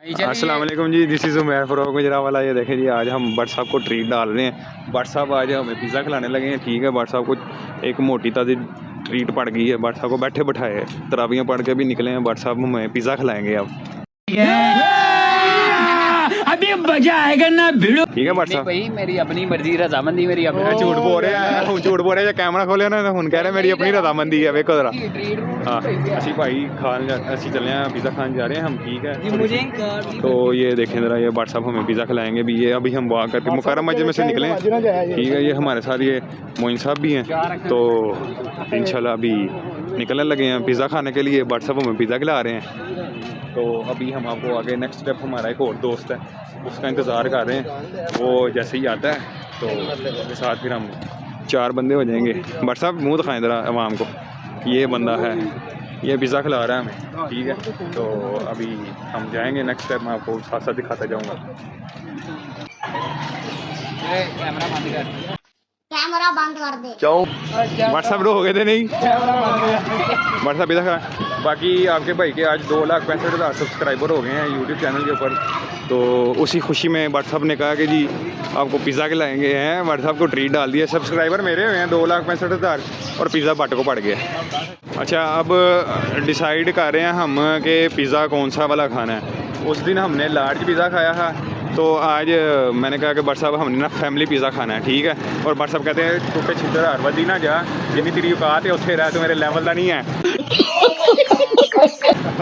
अस्सलाम वालेकुम जी, this is Umair फ़रोग Gujranwala. ये देखें जी, आज हम भट्ट साहब को ट्रीट डाल रहे हैं। भट्ट साहब आज हमें पिज़्ज़ा खिलाने लगे हैं। ठीक है, भट्ट साहब को एक मोटी ताज़ी ट्रीट पड़ गई है। भट्ट साहब को बैठे बैठाए तरावियाँ पढ़ के भी निकले हैं। भट्ट साहब हमें पिज़्ज़ा खिलाएंगे अब। अभी मजा आएगा ना भिड़ो। ठीक है भट्ट साहब, भाई मेरी अपनी मर्जी रजामंदी मेरी अपनी। झूठ बोल रहे हैं, झूठ बोल रहे हैं। कैमरा खोले ना हुन कह रहे मेरी अपनी रजामंदी है। वेखो जरा। हाँ, असी भाई असी चले हैं पिज़्ज़ा खान जा रहे हैं हम। ठीक है, तो ये देखें ज़रा, ये भट्ट साहब हमें पिज़्ज़ा खिलाएंगे भी। ये अभी हम वॉक करके मुकर्रम मस्जिद में से निकले हैं। ठीक है, ये हमारे साथ ये मोइन साहब भी हैं। तो इंशाल्लाह अभी निकलने लगे हैं पिज़्ज़ा खाने के लिए। भट्ट साहब हमें पिज़्ज़ा खिला रहे हैं। तो अभी हम आपको आगे नेक्स्ट स्टेप, हमारा एक और दोस्त है, उसका इंतज़ार कर रहे हैं। वो जैसे ही आता है तो उसके साथ फिर हम 4 बंदे हो जाएंगे। भट्ट साहब मुँह दिखाएं ज़रा आवाम को। ये बंदा है, ये पिज़्ज़ा खिला रहा है हमें। ठीक है, तो अभी हम जाएंगे नेक्स्ट स्टेप, मैं आपको साथ साथ दिखाता जाऊँगा। कैमरा बंद कर दे। क्यों भट्ट साहब रो गए थे? नहीं, भट्ट साहब पिज़्ज़ा खा। बाकी आपके भाई के आज 2,65,000 सब्सक्राइबर हो गए हैं यूट्यूब चैनल के ऊपर। तो उसी खुशी में भट्ट साहब ने कहा कि जी आपको पिज़्ज़ा खिलाएंगे हैं। भट्ट साहब को ट्रीट डाल दिया। सब्सक्राइबर मेरे हुए हैं 2,65,000 और पिज़्ज़ा भट्ट को पड़ गया। अच्छा, अब डिसाइड कर रहे हैं हम कि पिज़्ज़ा कौन सा वाला खाना है। उस दिन हमने लार्ज पिज़्ज़ा खाया था, तो आज मैंने कहा कि भट्ट साहब हमने ना फैमिली पिज़्ज़ा खाना है। ठीक है, और भट्ट साहब कहते हैं टुके छिद्र हर वधी ना जा, जिन्नी तेरी औकात है उत्थे रह, तो मेरे लेवल का नहीं है।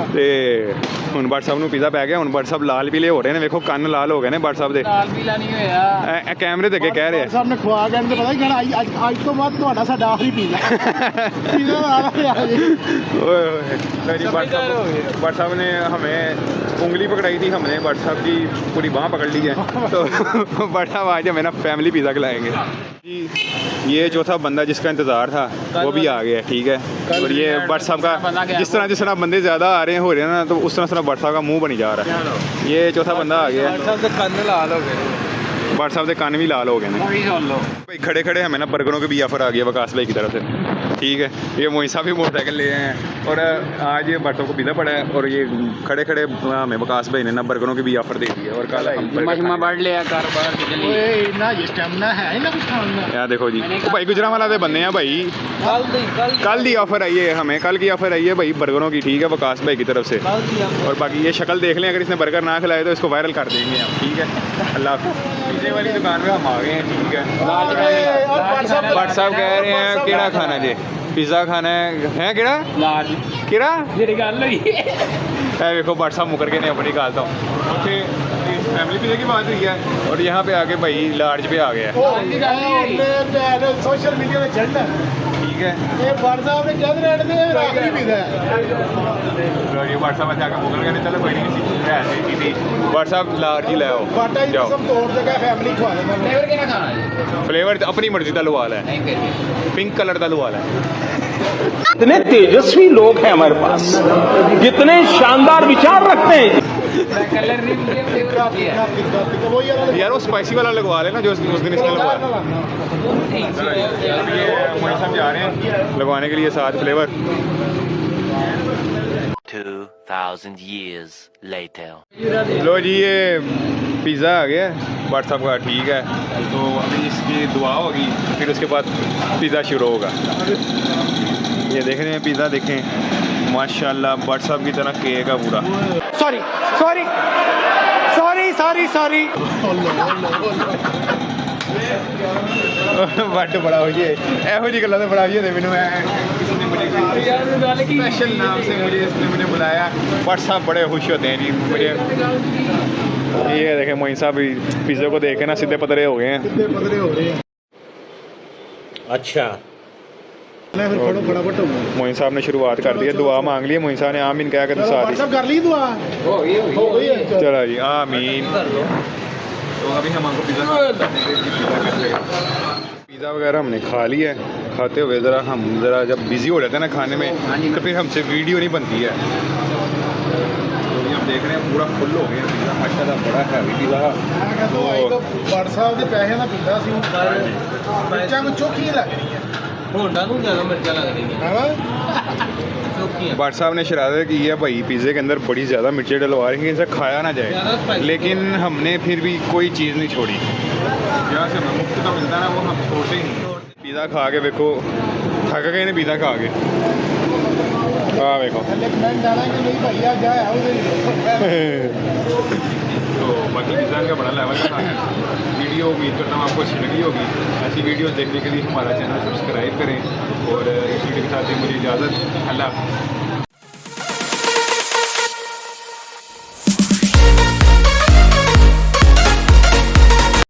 ते हुन भट्ट साहब ਨੂੰ पिज़्ज़ा पै गया। हुन भट्ट साहब लाल पीले हो रहे हैं। वेखो ਕੰਨ लाल हो गए ने भट्ट साहब ਦੇ। लाल पीला नहीं होया, कैमरे ਦੇ ਅੱਗੇ ਕਹਿ ਰਹੇ ਆ। साहब ने खुआ के पता ही कहना आज तो बाद ਤੁਹਾਡਾ ਸਾਡਾ ਆਖਰੀ ਪੀਜ਼ਾ ਪੀਜ਼ਾ ਆ रहा है जी। ओए लो जी, भट्ट साहब ने हमें उंगली पकड़ाई थी, हमने भट्ट साहब की पूरी बाँह पकड़ ली है। तो भट्ट साहब आज हमें ना फैमिली पिज़्ज़ा खिलाएंगे जी। ये चौथा बंदा जिसका इंतज़ार था वो भी आ गया। ठीक है, और ये भट्ट साहब का जिस तरह बंदे ज़्यादा आ रहे हैं हो रहे हैं ना, तो उस तरह भट्ट साहब का मुँह बनी जा रहा है। ये चौथा बंदा आ गया। भट्ट साहब के कान भी लाल हो गए। भट्ट साहब के कान भी लाल हो गए हैं। भाई खड़े खड़े हमें ना बर्गरों के भी ऑफर आ गया वकास भाई की तरफ से। ठीक है, ये मोइन साहब भी मोटरसाइकिल ले आए हैं और आज ये भट्टों को पिज़्ज़ा पड़ा है। और ये खड़े खड़े हमें वकास भाई ने ना बर्गरों की भी ऑफर दे दी है। और कल हम बढ़ लिया कारोबार के लिए। ओए ना ये स्टैमिना है ना कुछ खाने का। यार देखो जी, वो भाई गुजरावाला दे बंदे हैं भाई। कल दी ऑफर आई है हमें, कल की ऑफर आई है भाई बर्गरों की। ठीक है, वकास भाई की तरफ से। और बाकी ये शक्ल देख लें, अगर इसने बर्गर ना खिलाए तो इसको वायरल कर देंगे हम। ठीक है, अल्लाह पिज़्ज़े वाली दुकान में हम आ गए हैं। ठीक है, भट्ट साहब कह रहे हैं केड़ा खाना जी, पिज़्ज़ा खाना है केड़ा लाल केड़ा। जेडी गल हुई है देखो भट्ट साहब मुकर के नहीं अपनी गल तो उसे फैमिली पिज़्ज़ा की बात हुई है, और यहाँ पे आके भाई लार्ज पे आ गया। सोशल मीडिया में चढ़ना ठीक है, ये भट्ट साहब ने क्या रेट दे आखिरी पिज़्ज़ा ये भट्ट साहब अच्छा आके मुकर के चलो कोई नहीं, किसी ऐसे थी भट्ट साहब लार्ज ही लाओ बाटा ही जाओ। कसम तोड़ देगा फैमिली खवा देगा। फ्लेवर केना खाना है? फ्लेवर अपनी मर्जी का लवा है, नहीं फिर पिंक कलर का लवा है। कितने तेजस्वी लोग हैं हमारे पास, कितने शानदार विचार रखते हैं। कलर नहीं मुझे फ्लेवर किया वो ये यार वो स्पाइसी वाला लगवा लेना जो उस दिन इसने लगवाया। ये मोइन साहब जा रहे हैं लगवाने के लिए 7 फ्लेवर। 2,000 years later. लो जी, ये पिज़्ज़ा आ गया भट्ट साहब का। ठीक है, तो अभी इसकी दुआ होगी, फिर उसके बाद पिज़्ज़ा शुरू होगा। ये देख रहे हैं पिज़्ज़ा, देखें माशाल्लाह भट्ट साहब की तरह केक है पूरा। Sorry sorry sorry sorry sorry Bhatt बड़ा हो गया, ਇਹੋ ਜਿਹੀ ਗੱਲਾਂ ਤੇ बड़ा होइए मैनू स्पेशल नाम से मुझे इसने मुझे बुलाया। भट्ट साहब बड़े खुश होते हैं जी मुझे। ये देखें मोइन साहब भी पिज़्ज़ा को देख के ना सीधे पतरे हो गए हैं। कितने पतले हो रहे हैं। अच्छा, मैं फिर फटो फटाफट हो मोइन साहब ने शुरुआत कर दी है, दुआ मांग ली है मोइन साहब ने। आमीन कह कर साथ सब कर ली दुआ हो गई है। चलो जी आमीन। तो अभी हम आपको पिज़्ज़ा वगैरह हमने खा लिया है। खाते हुए ज़रा जब बिज़ी हो जाते हैं ना खाने में, तो फिर हमसे वीडियो नहीं बनती है। तो ये हम देख रहे हैं पूरा फुल हो गया पिज़्ज़ा माशाल्लाह, बड़ा हैवी पिज़्ज़ा। तो भट्ट साहब ਦੇ ਪੈਸੇ ਦਾ ਪਿੱਜ਼ਾ ਸੀ ਮਿਰਚਾਂ ਨੂੰ ਚੋਖੀ ਲੱਗ ਰਹੀ ਹੈ। होंडा ਨੂੰ ज्यादा मिर्चा लग रही है। ਹੈ भट्ट साहब ने शरारत की है भाई, पिज़्ज़े के अंदर बड़ी ज़्यादा मिर्ची डलवा रही है, इनसे खाया ना जाए, लेकिन हमने फिर भी कोई चीज़ नहीं छोड़ी। यहाँ से हमें मुफ्त का मिलता है ना, वो हम छोड़ते ही नहीं। पिज़्ज़ा खा के देखो, थक गए ने पिज़्ज़ा खा के। हाँ देखो कमेंट डाला कि नहीं भैया जाए तो बाकी पिज़्ज़ा का बड़ा लेवल का है। वीडियो उम्मीद करता हूँ आपको अच्छी लगी होगी। ऐसी वीडियोस देखने के लिए हमारा चैनल सब्सक्राइब करें और इस वीडियो के साथ ही मुझे इजाज़त। अल्लाह।